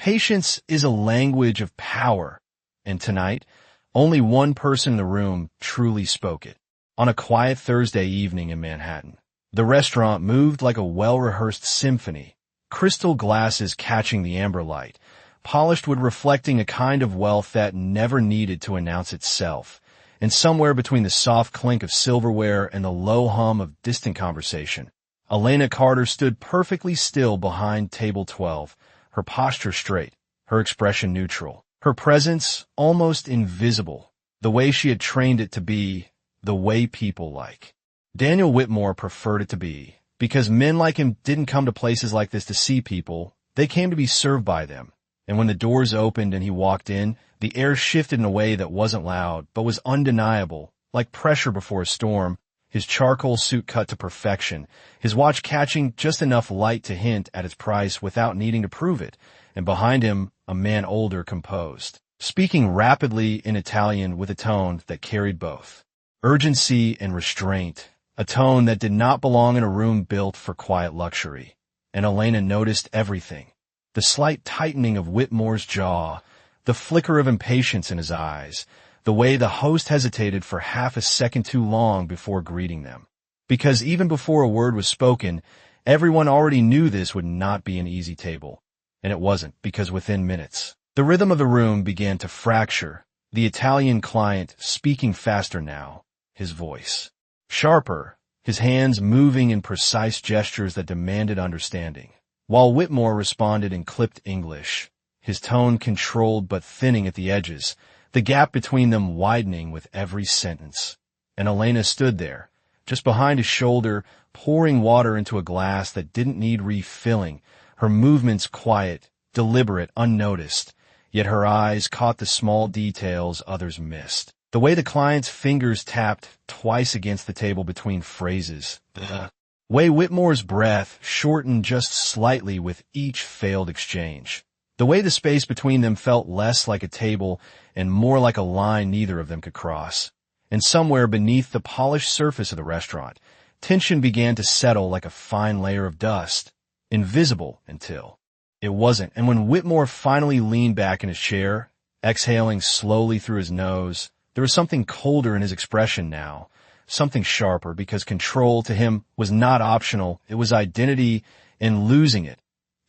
Patience is a language of power, and tonight, only one person in the room truly spoke it. On a quiet Thursday evening in Manhattan, the restaurant moved like a well-rehearsed symphony, crystal glasses catching the amber light, polished wood reflecting a kind of wealth that never needed to announce itself, and somewhere between the soft clink of silverware and the low hum of distant conversation, Elena Carter stood perfectly still behind table 12, her posture straight, her expression neutral, her presence almost invisible, the way she had trained it to be, the way people like. Daniel Whitmore preferred it to be, because men like him didn't come to places like this to see people, they came to be served by them. And when the doors opened and he walked in, the air shifted in a way that wasn't loud, but was undeniable, like pressure before a storm, his charcoal suit cut to perfection, his watch catching just enough light to hint at its price without needing to prove it, and behind him, a man older, composed, speaking rapidly in Italian with a tone that carried both urgency and restraint, a tone that did not belong in a room built for quiet luxury. And Elena noticed everything. The slight tightening of Whitmore's jaw, the flicker of impatience in his eyes, the way the host hesitated for half a second too long before greeting them. Because even before a word was spoken, everyone already knew this would not be an easy table. And it wasn't, because within minutes, the rhythm of the room began to fracture, the Italian client speaking faster now, his voice sharper, his hands moving in precise gestures that demanded understanding, while Whitmore responded in clipped English, his tone controlled but thinning at the edges, the gap between them widening with every sentence. And Elena stood there, just behind his shoulder, pouring water into a glass that didn't need refilling, her movements quiet, deliberate, unnoticed, yet her eyes caught the small details others missed. The way the client's fingers tapped twice against the table between phrases. The way Whitmore's breath shortened just slightly with each failed exchange. The way the space between them felt less like a table and more like a line neither of them could cross. And somewhere beneath the polished surface of the restaurant, tension began to settle like a fine layer of dust, invisible until it wasn't. And when Whitmore finally leaned back in his chair, exhaling slowly through his nose, there was something colder in his expression now, something sharper, because control to him was not optional, it was identity, and losing it,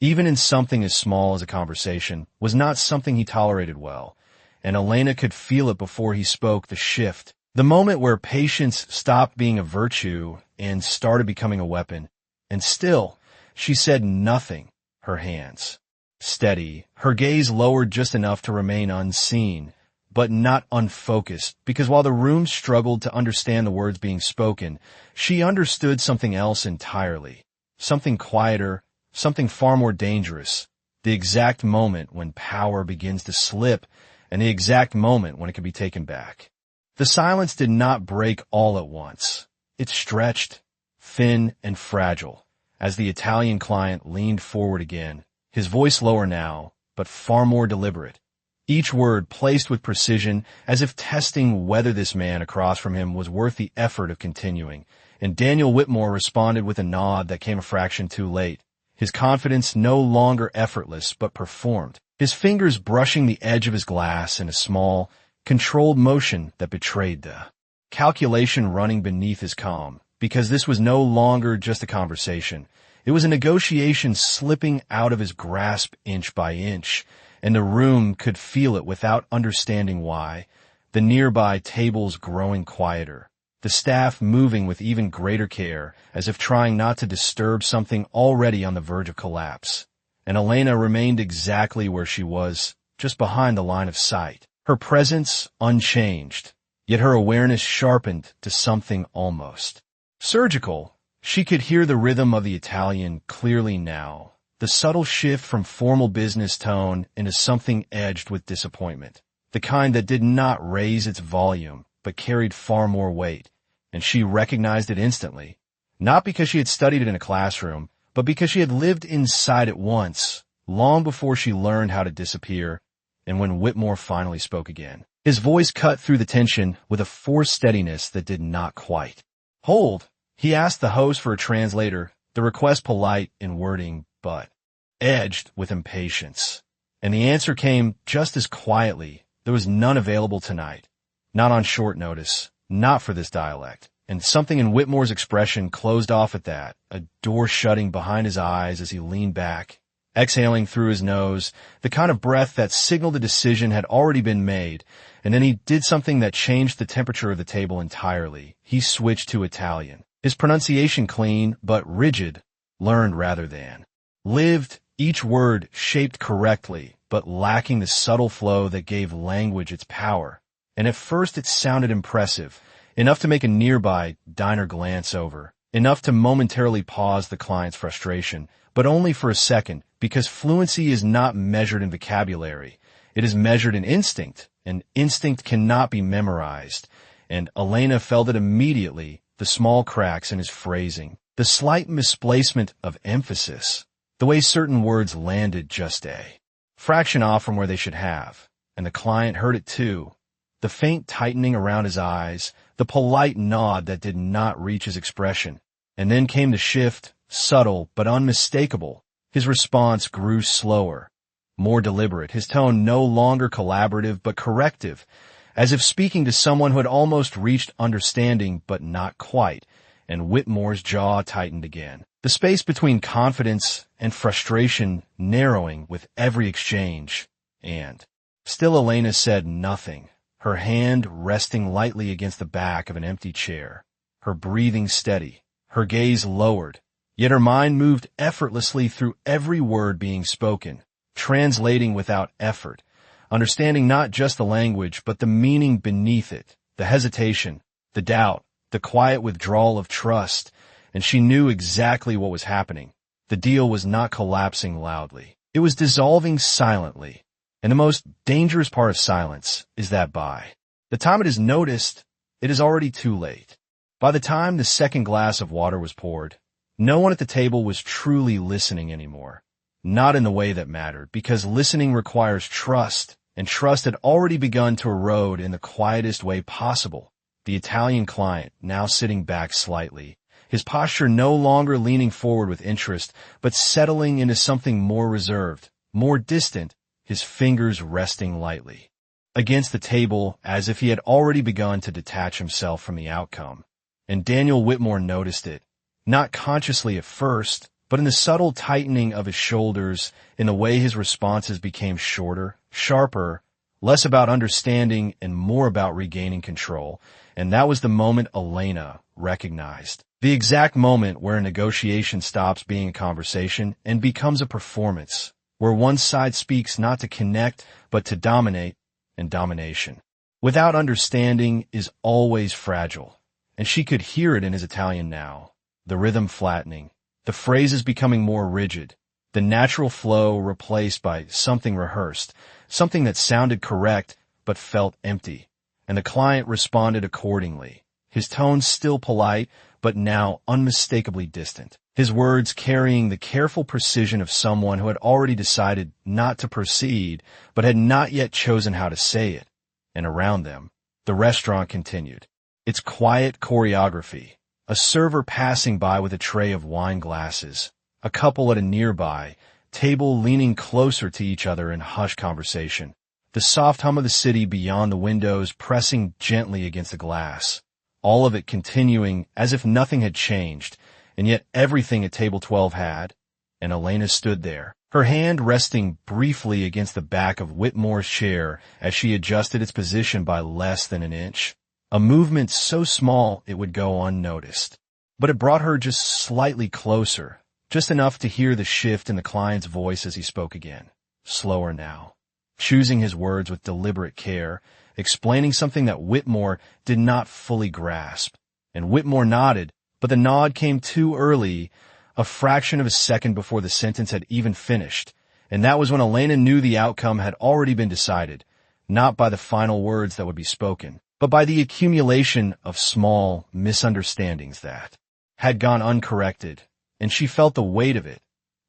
even in something as small as a conversation, was not something he tolerated well. And Elena could feel it before he spoke, the shift, the moment where patience stopped being a virtue and started becoming a weapon. And still, she said nothing, her hands steady, her gaze lowered just enough to remain unseen, but not unfocused, because while the room struggled to understand the words being spoken, she understood something else entirely, something quieter, something far more dangerous, the exact moment when power begins to slip, and the exact moment when it can be taken back. The silence did not break all at once. It stretched, thin and fragile, as the Italian client leaned forward again, his voice lower now, but far more deliberate. Each word placed with precision, as if testing whether this man across from him was worth the effort of continuing, and Daniel Whitmore responded with a nod that came a fraction too late, his confidence no longer effortless but performed, his fingers brushing the edge of his glass in a small, controlled motion that betrayed the calculation running beneath his calm, because this was no longer just a conversation. It was a negotiation slipping out of his grasp inch by inch, and the room could feel it without understanding why, the nearby tables growing quieter, the staff moving with even greater care, as if trying not to disturb something already on the verge of collapse. And Elena remained exactly where she was, just behind the line of sight, her presence unchanged, yet her awareness sharpened to something almost surgical. She could hear the rhythm of the Italian clearly now, the subtle shift from formal business tone into something edged with disappointment, the kind that did not raise its volume, but carried far more weight, and she recognized it instantly, not because she had studied it in a classroom, but because she had lived inside it once, long before she learned how to disappear. And when Whitmore finally spoke again, his voice cut through the tension with a forced steadiness that did not quite hold. He asked the host for a translator, the request polite in wording, but edged with impatience. And the answer came just as quietly. There was none available tonight. Not on short notice. Not for this dialect. And something in Whitmore's expression closed off at that, a door shutting behind his eyes as he leaned back, exhaling through his nose, the kind of breath that signaled a decision had already been made. And then he did something that changed the temperature of the table entirely. He switched to Italian. His pronunciation clean, but rigid, learned rather than lived, each word shaped correctly, but lacking the subtle flow that gave language its power. And at first it sounded impressive, enough to make a nearby diner glance over, enough to momentarily pause the client's frustration, but only for a second, because fluency is not measured in vocabulary. It is measured in instinct, and instinct cannot be memorized. And Elena felt it immediately, the small cracks in his phrasing, the slight misplacement of emphasis, the way certain words landed just a fraction off from where they should have. And the client heard it too. The faint tightening around his eyes, the polite nod that did not reach his expression. And then came the shift, subtle but unmistakable. His response grew slower, more deliberate, his tone no longer collaborative but corrective, as if speaking to someone who had almost reached understanding but not quite. And Whitmore's jaw tightened again, the space between confidence and frustration narrowing with every exchange. And still Elena said nothing, her hand resting lightly against the back of an empty chair, her breathing steady, her gaze lowered, yet her mind moved effortlessly through every word being spoken, translating without effort, understanding not just the language but the meaning beneath it, the hesitation, the doubt, the quiet withdrawal of trust. And she knew exactly what was happening. The deal was not collapsing loudly. It was dissolving silently. And the most dangerous part of silence is that by the time it is noticed, it is already too late. By the time the second glass of water was poured, no one at the table was truly listening anymore. Not in the way that mattered, because listening requires trust, and trust had already begun to erode in the quietest way possible. The Italian client, now sitting back slightly, his posture no longer leaning forward with interest, but settling into something more reserved, more distant, his fingers resting lightly against the table as if he had already begun to detach himself from the outcome. And Daniel Whitmore noticed it, not consciously at first, but in the subtle tightening of his shoulders, in the way his responses became shorter, sharper, less about understanding and more about regaining control. And that was the moment Elena recognized. The exact moment where a negotiation stops being a conversation and becomes a performance, where one side speaks not to connect, but to dominate, and domination, without understanding, is always fragile. And she could hear it in his Italian now, the rhythm flattening, the phrases becoming more rigid, the natural flow replaced by something rehearsed, something that sounded correct but felt empty. And the client responded accordingly, his tone still polite, but now unmistakably distant, his words carrying the careful precision of someone who had already decided not to proceed, but had not yet chosen how to say it. And around them, the restaurant continued, its quiet choreography, a server passing by with a tray of wine glasses, a couple at a nearby table leaning closer to each other in hushed conversation, the soft hum of the city beyond the windows pressing gently against the glass, all of it continuing as if nothing had changed, and yet everything at table 12 had. And Elena stood there, her hand resting briefly against the back of Whitmore's chair as she adjusted its position by less than an inch, a movement so small it would go unnoticed. But it brought her just slightly closer, just enough to hear the shift in the client's voice as he spoke again, slower now, choosing his words with deliberate care, explaining something that Whitmore did not fully grasp. And Whitmore nodded, but the nod came too early, a fraction of a second before the sentence had even finished. And that was when Elena knew the outcome had already been decided, not by the final words that would be spoken, but by the accumulation of small misunderstandings that had gone uncorrected. And she felt the weight of it,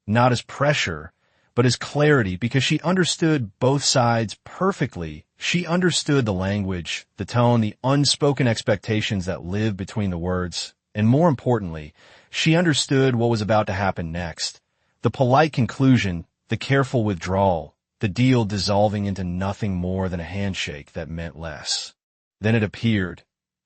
not as pressure, but as clarity, because she understood both sides perfectly. She understood the language, the tone, the unspoken expectations that live between the words, and more importantly, she understood what was about to happen next. The polite conclusion, the careful withdrawal, the deal dissolving into nothing more than a handshake that meant less. Then it appeared,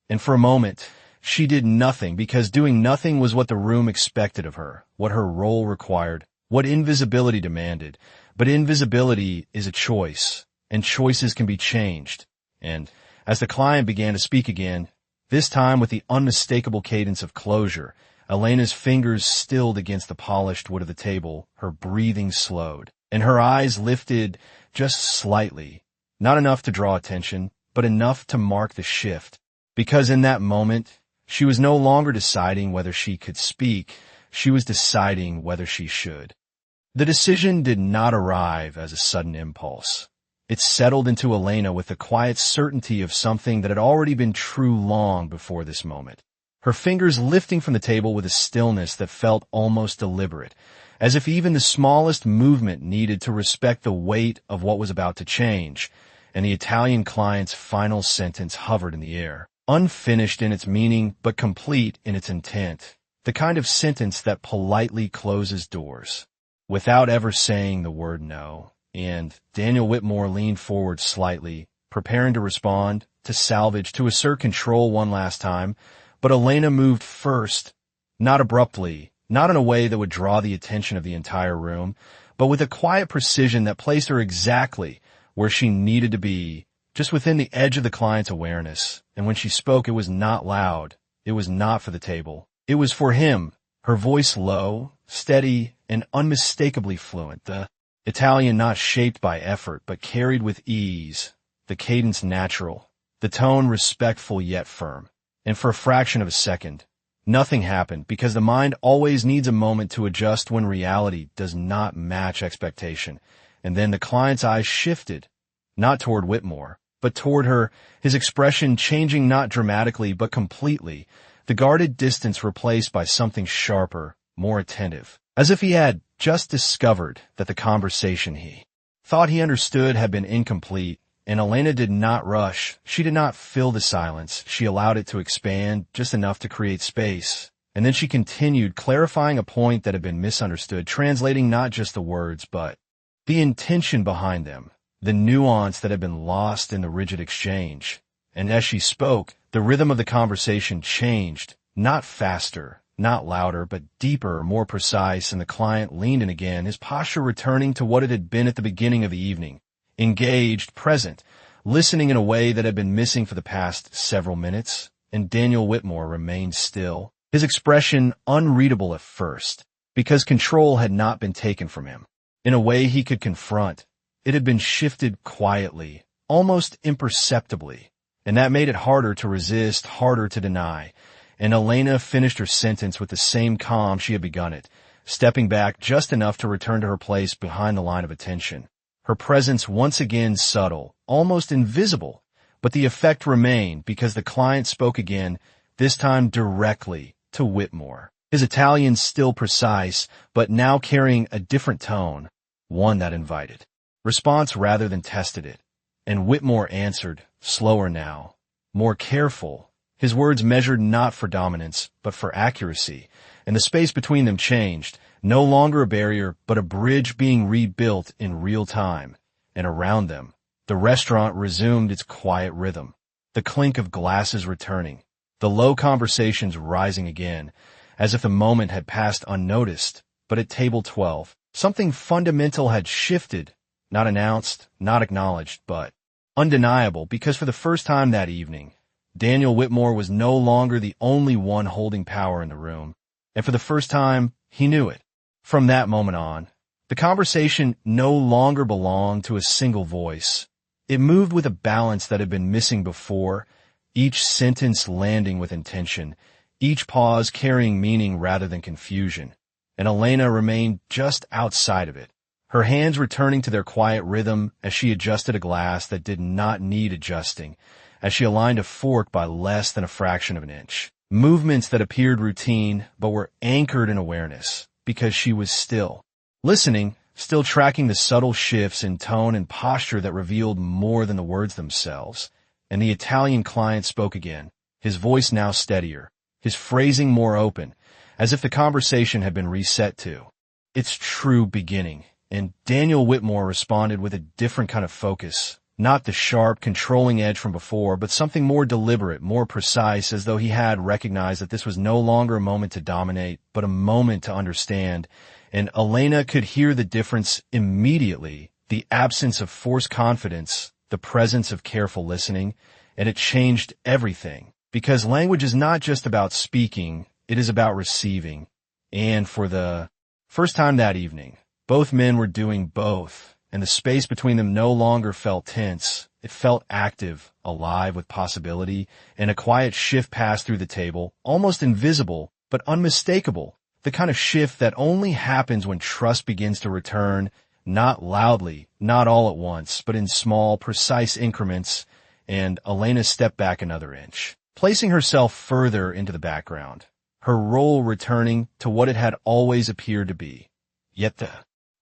and for a moment, she did nothing because doing nothing was what the room expected of her, what her role required, what invisibility demanded. But invisibility is a choice, and choices can be changed. And as the client began to speak again, this time with the unmistakable cadence of closure, Elena's fingers stilled against the polished wood of the table, her breathing slowed, and her eyes lifted just slightly, not enough to draw attention, but enough to mark the shift. Because in that moment, she was no longer deciding whether she could speak, she was deciding whether she should. The decision did not arrive as a sudden impulse. It settled into Elena with the quiet certainty of something that had already been true long before this moment. Her fingers lifting from the table with a stillness that felt almost deliberate, as if even the smallest movement needed to respect the weight of what was about to change, and the Italian client's final sentence hovered in the air, unfinished in its meaning but complete in its intent, the kind of sentence that politely closes doors, without ever saying the word no. And Daniel Whitmore leaned forward slightly, preparing to respond, to salvage, to assert control one last time, but Elena moved first, not abruptly, not in a way that would draw the attention of the entire room, but with a quiet precision that placed her exactly where she needed to be, just within the edge of the client's awareness. And when she spoke, it was not loud. It was not for the table. It was for him, her voice low, steady, and unmistakably fluent, the Italian not shaped by effort, but carried with ease, the cadence natural, the tone respectful yet firm. And for a fraction of a second, nothing happened, because the mind always needs a moment to adjust when reality does not match expectation. And then the client's eyes shifted, not toward Whitmore, but toward her, his expression changing not dramatically but completely, the guarded distance replaced by something sharper, more attentive, as if he had just discovered that the conversation he thought he understood had been incomplete. And Elena did not rush. She did not fill the silence. She allowed it to expand just enough to create space. And then she continued, clarifying a point that had been misunderstood, translating not just the words, but the intention behind them, the nuance that had been lost in the rigid exchange. And as she spoke, the rhythm of the conversation changed, not faster, not louder, but deeper, more precise, and the client leaned in again, his posture returning to what it had been at the beginning of the evening. Engaged, present, listening in a way that had been missing for the past several minutes, and Daniel Whitmore remained still, his expression unreadable at first, because control had not been taken from him. In a way he could confront, it had been shifted quietly, almost imperceptibly, and that made it harder to resist, harder to deny. And Elena finished her sentence with the same calm she had begun it, stepping back just enough to return to her place behind the line of attention. Her presence once again subtle, almost invisible, but the effect remained because the client spoke again, this time directly to Whitmore. His Italian still precise, but now carrying a different tone, one that invited response rather than tested it. And Whitmore answered, slower now, more careful, his words measured not for dominance, but for accuracy, and the space between them changed, no longer a barrier, but a bridge being rebuilt in real time. And around them, the restaurant resumed its quiet rhythm, the clink of glasses returning, the low conversations rising again, as if the moment had passed unnoticed. But at table 12, something fundamental had shifted, not announced, not acknowledged, but undeniable, because for the first time that evening, Daniel Whitmore was no longer the only one holding power in the room, and for the first time, he knew it. From that moment on, the conversation no longer belonged to a single voice. It moved with a balance that had been missing before, each sentence landing with intention, each pause carrying meaning rather than confusion. And Elena remained just outside of it, her hands returning to their quiet rhythm as she adjusted a glass that did not need adjusting, as she aligned a fork by less than a fraction of an inch. Movements that appeared routine, but were anchored in awareness, because she was still listening, still tracking the subtle shifts in tone and posture that revealed more than the words themselves. And the Italian client spoke again, his voice now steadier, his phrasing more open, as if the conversation had been reset to its true beginning. And Daniel Whitmore responded with a different kind of focus. Not the sharp, controlling edge from before, but something more deliberate, more precise, as though he had recognized that this was no longer a moment to dominate, but a moment to understand. And Elena could hear the difference immediately, the absence of forced confidence, the presence of careful listening, and it changed everything. Because language is not just about speaking, it is about receiving. And for the first time that evening, both men were doing both. And the space between them no longer felt tense. It felt active, alive with possibility, and a quiet shift passed through the table, almost invisible, but unmistakable. The kind of shift that only happens when trust begins to return, not loudly, not all at once, but in small, precise increments, and Elena stepped back another inch, placing herself further into the background, her role returning to what it had always appeared to be. Yet the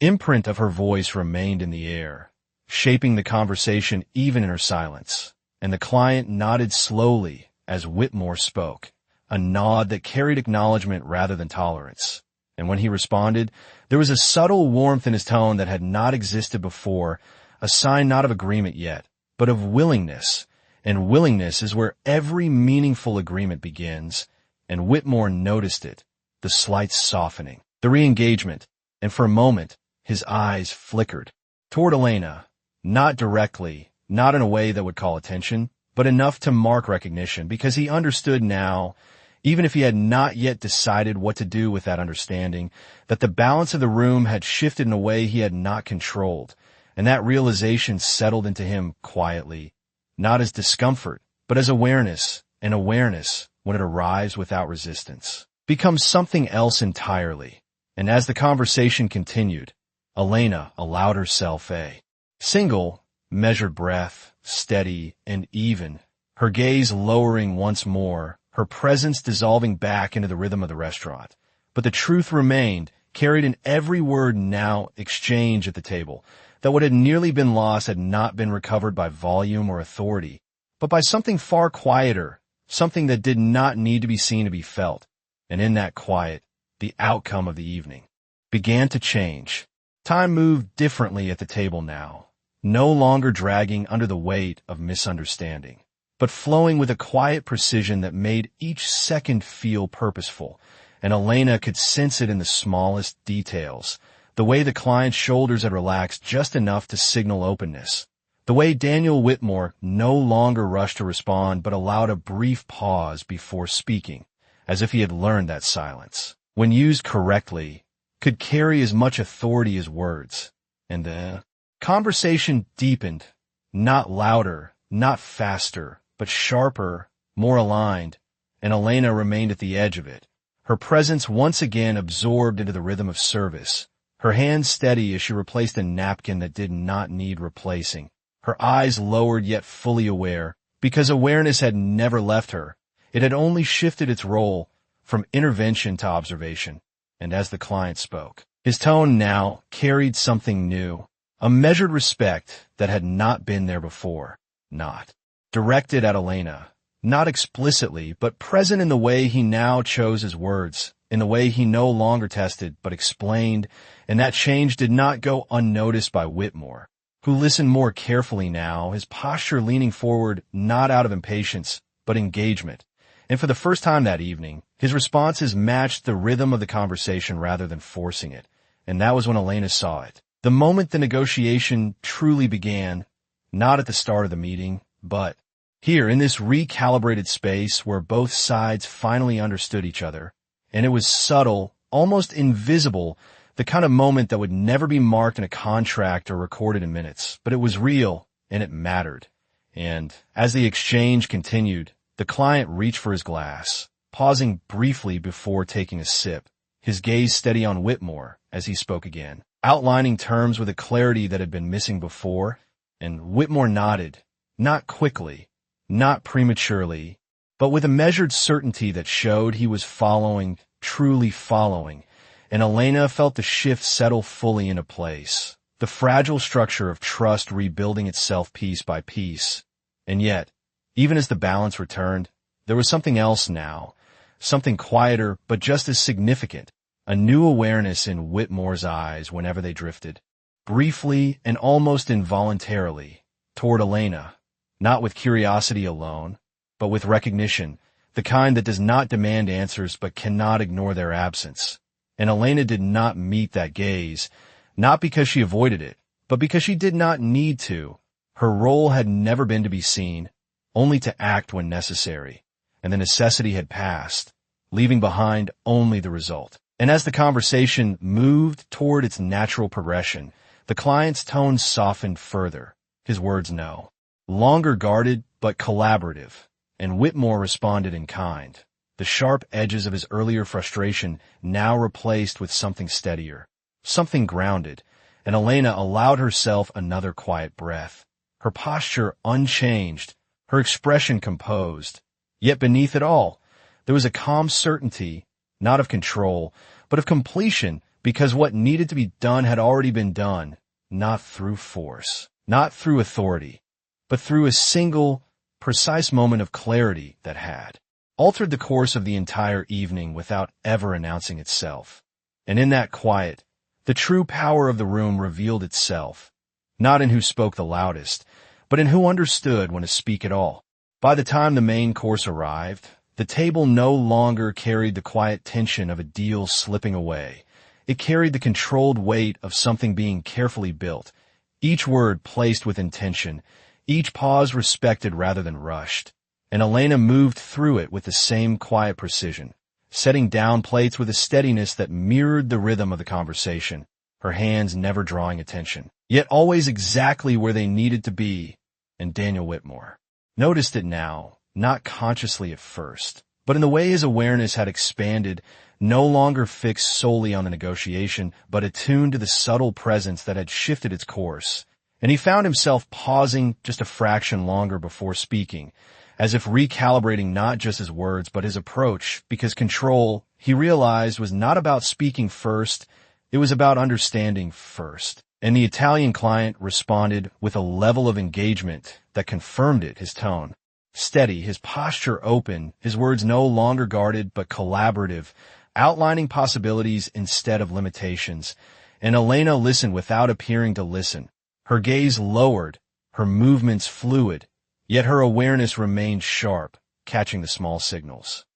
imprint of her voice remained in the air, shaping the conversation even in her silence, and the client nodded slowly as Whitmore spoke, a nod that carried acknowledgement rather than tolerance. And when he responded, there was a subtle warmth in his tone that had not existed before, a sign not of agreement yet, but of willingness. And willingness is where every meaningful agreement begins, and Whitmore noticed it, the slight softening, the re-engagement, and for a moment, his eyes flickered toward Elena, not directly, not in a way that would call attention, but enough to mark recognition, because he understood now, even if he had not yet decided what to do with that understanding, that the balance of the room had shifted in a way he had not controlled, and that realization settled into him quietly, not as discomfort, but as awareness, and awareness, when it arrives without resistance, becomes something else entirely. And as the conversation continued, Elena allowed herself a single, measured breath, steady and even, her gaze lowering once more, her presence dissolving back into the rhythm of the restaurant. But the truth remained, carried in every word now exchanged at the table, that what had nearly been lost had not been recovered by volume or authority, but by something far quieter, something that did not need to be seen to be felt. And in that quiet, the outcome of the evening began to change. Time moved differently at the table now, no longer dragging under the weight of misunderstanding, but flowing with a quiet precision that made each second feel purposeful, and Elena could sense it in the smallest details, the way the client's shoulders had relaxed just enough to signal openness, the way Daniel Whitmore no longer rushed to respond but allowed a brief pause before speaking, as if he had learned that silence, when used correctly, could carry as much authority as words. And the conversation deepened, not louder, not faster, but sharper, more aligned, and Elena remained at the edge of it, her presence once again absorbed into the rhythm of service, her hands steady as she replaced a napkin that did not need replacing, her eyes lowered yet fully aware, because awareness had never left her. It had only shifted its role from intervention to observation. And as the client spoke, his tone now carried something new, a measured respect that had not been there before, not directed at Elena, not explicitly, but present in the way he now chose his words, in the way he no longer tested but explained, and that change did not go unnoticed by Whitmore, who listened more carefully now, his posture leaning forward not out of impatience, but engagement. And for the first time that evening, his responses matched the rhythm of the conversation rather than forcing it. And that was when Elena saw it. The moment the negotiation truly began, not at the start of the meeting, but here in this recalibrated space where both sides finally understood each other. And it was subtle, almost invisible, the kind of moment that would never be marked in a contract or recorded in minutes. But it was real, and it mattered. And as the exchange continued, the client reached for his glass, pausing briefly before taking a sip, his gaze steady on Whitmore as he spoke again, outlining terms with a clarity that had been missing before, and Whitmore nodded, not quickly, not prematurely, but with a measured certainty that showed he was following, truly following, and Elena felt the shift settle fully into place, the fragile structure of trust rebuilding itself piece by piece. And yet, even as the balance returned, there was something else now, something quieter but just as significant, a new awareness in Whitmore's eyes whenever they drifted, briefly and almost involuntarily, toward Elena, not with curiosity alone, but with recognition, the kind that does not demand answers but cannot ignore their absence. And Elena did not meet that gaze, not because she avoided it, but because she did not need to. Her role had never been to be seen, only to act when necessary, and the necessity had passed, leaving behind only the result. And as the conversation moved toward its natural progression, the client's tone softened further, his words no longer guarded but collaborative, and Whitmore responded in kind, the sharp edges of his earlier frustration now replaced with something steadier, something grounded, and Elena allowed herself another quiet breath, her posture unchanged, her expression composed. Yet beneath it all, there was a calm certainty, not of control, but of completion, because what needed to be done had already been done, not through force, not through authority, but through a single, precise moment of clarity that had altered the course of the entire evening without ever announcing itself. And in that quiet, the true power of the room revealed itself, not in who spoke the loudest, but in who understood when to speak at all. By the time the main course arrived, the table no longer carried the quiet tension of a deal slipping away. It carried the controlled weight of something being carefully built, each word placed with intention, each pause respected rather than rushed. And Elena moved through it with the same quiet precision, setting down plates with a steadiness that mirrored the rhythm of the conversation, her hands never drawing attention, yet always exactly where they needed to be. And Daniel Whitmore noticed it now, not consciously at first, but in the way his awareness had expanded, no longer fixed solely on the negotiation, but attuned to the subtle presence that had shifted its course. And he found himself pausing just a fraction longer before speaking, as if recalibrating not just his words but his approach, because control, he realized, was not about speaking first, it was about understanding first. And the Italian client responded with a level of engagement that confirmed it, his tone steady, his posture open, his words no longer guarded but collaborative, outlining possibilities instead of limitations. And Elena listened without appearing to listen, her gaze lowered, her movements fluid, yet her awareness remained sharp, catching the small signals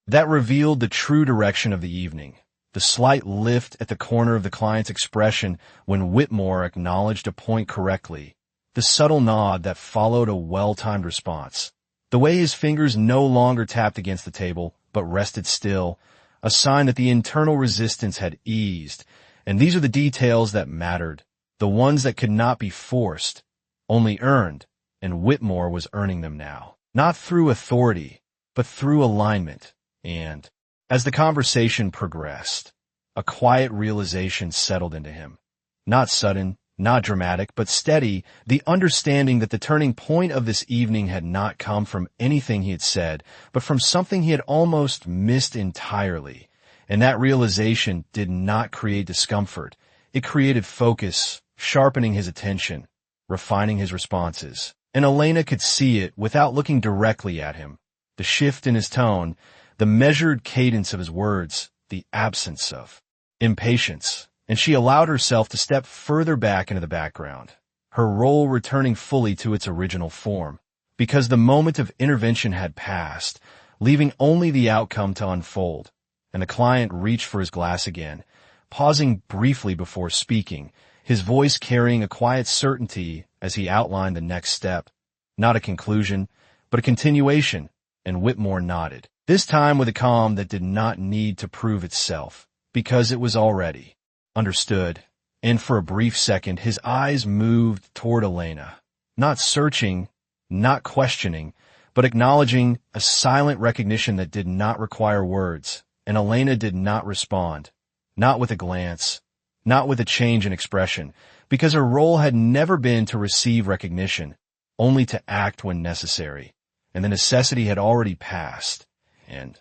that revealed the true direction of the evening. The slight lift at the corner of the client's expression when Whitmore acknowledged a point correctly, the subtle nod that followed a well-timed response, the way his fingers no longer tapped against the table but rested still, a sign that the internal resistance had eased. And these are the details that mattered, the ones that could not be forced, only earned, and Whitmore was earning them now, not through authority, but through alignment. And as the conversation progressed, a quiet realization settled into him. Not sudden, not dramatic, but steady, the understanding that the turning point of this evening had not come from anything he had said, but from something he had almost missed entirely. And that realization did not create discomfort. It created focus, sharpening his attention, refining his responses. And Elena could see it without looking directly at him. The shift in his tone, the measured cadence of his words, the absence of impatience, and she allowed herself to step further back into the background, her role returning fully to its original form, because the moment of intervention had passed, leaving only the outcome to unfold. And the client reached for his glass again, pausing briefly before speaking, his voice carrying a quiet certainty as he outlined the next step. Not a conclusion, but a continuation, and Whitmore nodded, this time with a calm that did not need to prove itself, because it was already understood. And for a brief second, his eyes moved toward Elena, not searching, not questioning, but acknowledging, a silent recognition that did not require words. And Elena did not respond, not with a glance, not with a change in expression, because her role had never been to receive recognition, only to act when necessary. And the necessity had already passed. And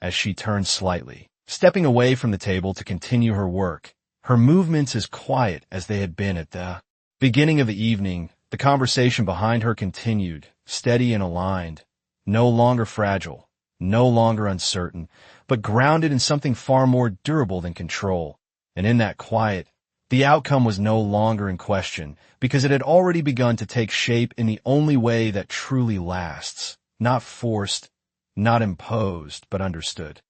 as she turned slightly, stepping away from the table to continue her work, her movements as quiet as they had been at the beginning of the evening, the conversation behind her continued, steady and aligned, no longer fragile, no longer uncertain, but grounded in something far more durable than control. And in that quiet, The outcome was no longer in question because it had already begun to take shape in the only way that truly lasts, not forced, not imposed, but understood.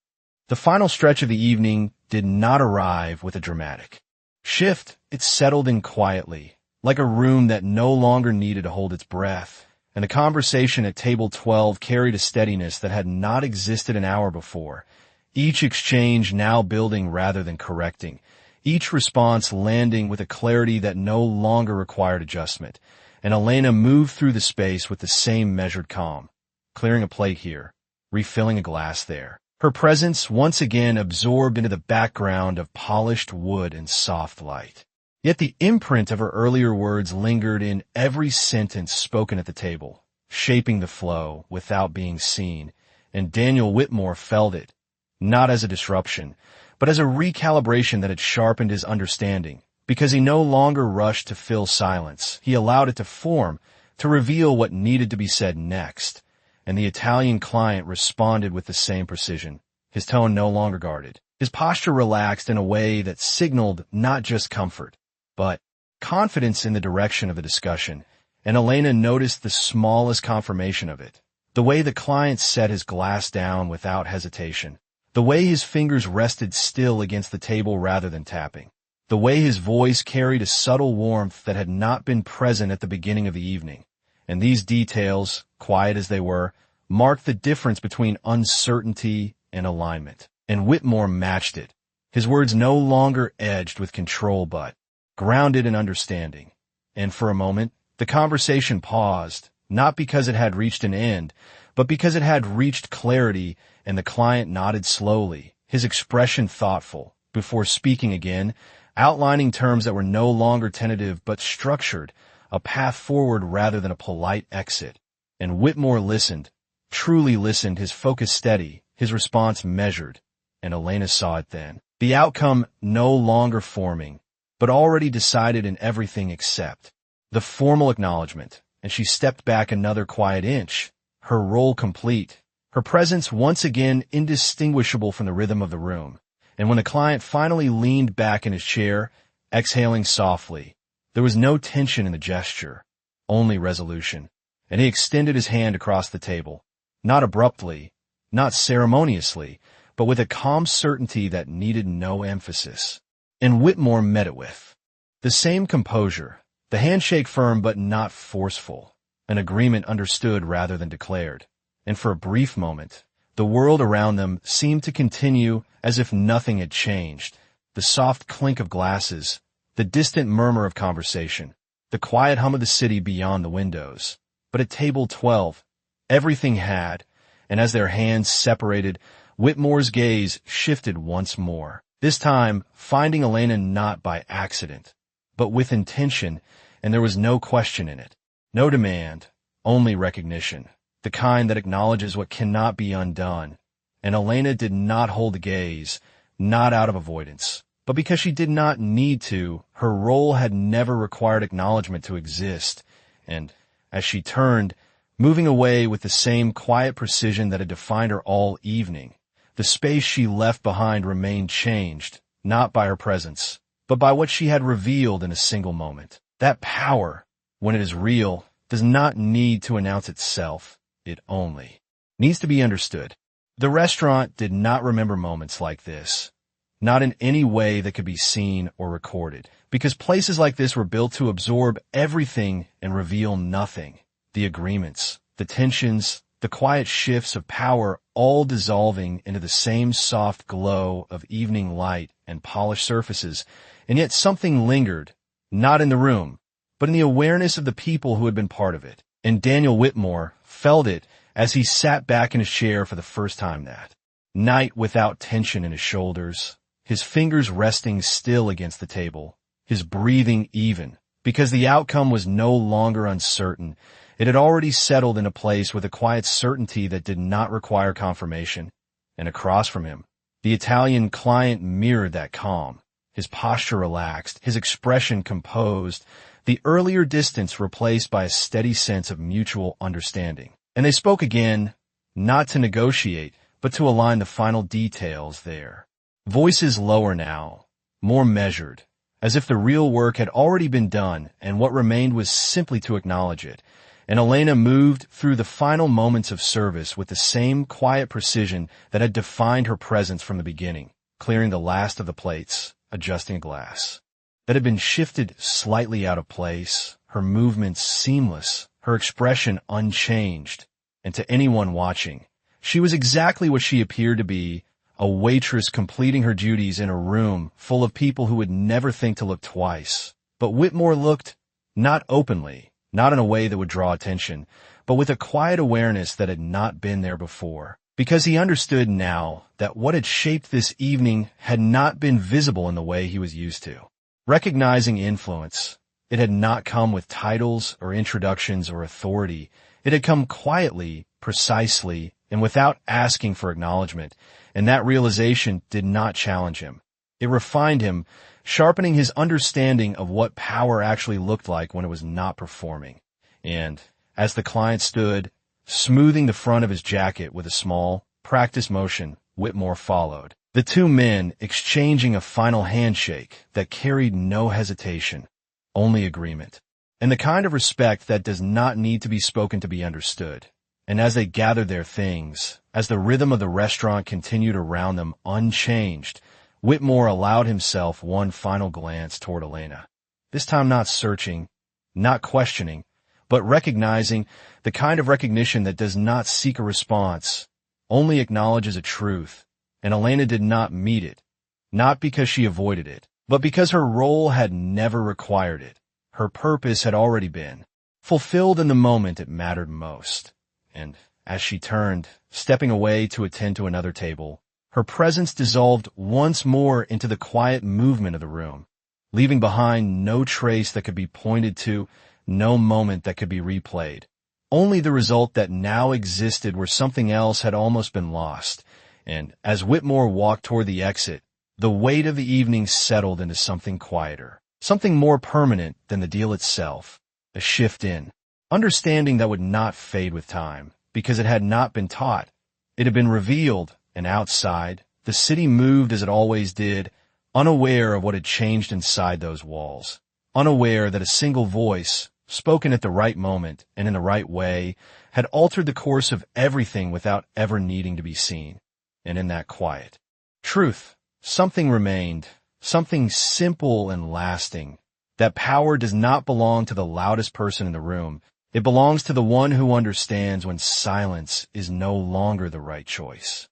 The final stretch of the evening did not arrive with a dramatic shift. It settled in quietly, like a room that no longer needed to hold its breath, and the conversation at table 12 carried a steadiness that had not existed an hour before, each exchange now building rather than correcting, each response landing with a clarity that no longer required adjustment, and Elena moved through the space with the same measured calm, clearing a plate here, refilling a glass there. Her presence once again absorbed into the background of polished wood and soft light. Yet the imprint of her earlier words lingered in every sentence spoken at the table, shaping the flow without being seen, and Daniel Whitmore felt it, not as a disruption, but as a recalibration that had sharpened his understanding, because he no longer rushed to fill silence. He allowed it to form, to reveal what needed to be said next. And the Italian client responded with the same precision, his tone no longer guarded, his posture relaxed in a way that signaled not just comfort, but confidence in the direction of the discussion, and Elena noticed the smallest confirmation of it, the way the client set his glass down without hesitation, the way his fingers rested still against the table rather than tapping, the way his voice carried a subtle warmth that had not been present at the beginning of the evening. And these details, quiet as they were, marked the difference between uncertainty and alignment. And Whitmore matched it. His words no longer edged with control but grounded in understanding. And for a moment, the conversation paused, not because it had reached an end, but because it had reached clarity, and the client nodded slowly, his expression thoughtful, before speaking again, outlining terms that were no longer tentative but structured, a path forward rather than a polite exit. And Whitmore listened, truly listened, his focus steady, his response measured, and Elena saw it then. The outcome no longer forming, but already decided in everything except the formal acknowledgement, and she stepped back another quiet inch, her role complete, her presence once again indistinguishable from the rhythm of the room. And when the client finally leaned back in his chair, exhaling softly, there was no tension in the gesture, only resolution, and he extended his hand across the table, not abruptly, not ceremoniously, but with a calm certainty that needed no emphasis. And Whitmore met it with the same composure, the handshake firm but not forceful, an agreement understood rather than declared. And for a brief moment, the world around them seemed to continue as if nothing had changed, the soft clink of glasses, the distant murmur of conversation, the quiet hum of the city beyond the windows. But at table 12, everything had, and as their hands separated, Whitmore's gaze shifted once more, this time finding Elena not by accident, but with intention, and there was no question in it. No demand, only recognition, the kind that acknowledges what cannot be undone. And Elena did not hold the gaze, not out of avoidance, but because she did not need to. Her role had never required acknowledgement to exist, and as she turned, moving away with the same quiet precision that had defined her all evening, the space she left behind remained changed, not by her presence, but by what she had revealed in a single moment. That power, when it is real, does not need to announce itself. It only needs to be understood. The restaurant did not remember moments like this, not in any way that could be seen or recorded, because places like this were built to absorb everything and reveal nothing. The agreements, the tensions, the quiet shifts of power all dissolving into the same soft glow of evening light and polished surfaces, and yet something lingered, not in the room, but in the awareness of the people who had been part of it. And Daniel Whitmore felt it as he sat back in his chair for the first time that night, without tension in his shoulders, his fingers resting still against the table, his breathing even, because the outcome was no longer uncertain. It had already settled in a place with a quiet certainty that did not require confirmation. And across from him, the Italian client mirrored that calm, his posture relaxed, his expression composed, the earlier distance replaced by a steady sense of mutual understanding. And they spoke again, not to negotiate, but to align the final details there. Voices lower now, more measured, as if the real work had already been done and what remained was simply to acknowledge it. And Elena moved through the final moments of service with the same quiet precision that had defined her presence from the beginning, clearing the last of the plates, adjusting a glass that had been shifted slightly out of place, her movements seamless, her expression unchanged. And to anyone watching, she was exactly what she appeared to be, a waitress completing her duties in a room full of people who would never think to look twice. But Whitmore looked, not openly, not in a way that would draw attention, but with a quiet awareness that had not been there before. Because he understood now that what had shaped this evening had not been visible in the way he was used to. Recognizing influence, it had not come with titles or introductions or authority. It had come quietly, precisely, and without asking for acknowledgement, and that realization did not challenge him. It refined him, sharpening his understanding of what power actually looked like when it was not performing. And as the client stood, smoothing the front of his jacket with a small, practiced motion, Whitmore followed. The two men exchanging a final handshake that carried no hesitation, only agreement, and the kind of respect that does not need to be spoken to be understood. And as they gathered their things, as the rhythm of the restaurant continued around them unchanged, Whitmore allowed himself one final glance toward Elena. This time not searching, not questioning, but recognizing, the kind of recognition that does not seek a response, only acknowledges a truth. And Elena did not meet it, not because she avoided it, but because her role had never required it. Her purpose had already been fulfilled in the moment it mattered most. And as she turned, stepping away to attend to another table, her presence dissolved once more into the quiet movement of the room, leaving behind no trace that could be pointed to, no moment that could be replayed. Only the result that now existed where something else had almost been lost. And as Whitmore walked toward the exit, the weight of the evening settled into something quieter, something more permanent than the deal itself, a shift in understanding that would not fade with time, because it had not been taught. It had been revealed, and outside, the city moved as it always did, unaware of what had changed inside those walls, unaware that a single voice, spoken at the right moment and in the right way, had altered the course of everything without ever needing to be seen. And in that quiet truth, something remained, something simple and lasting. That power does not belong to the loudest person in the room. It belongs to the one who understands when silence is no longer the right choice.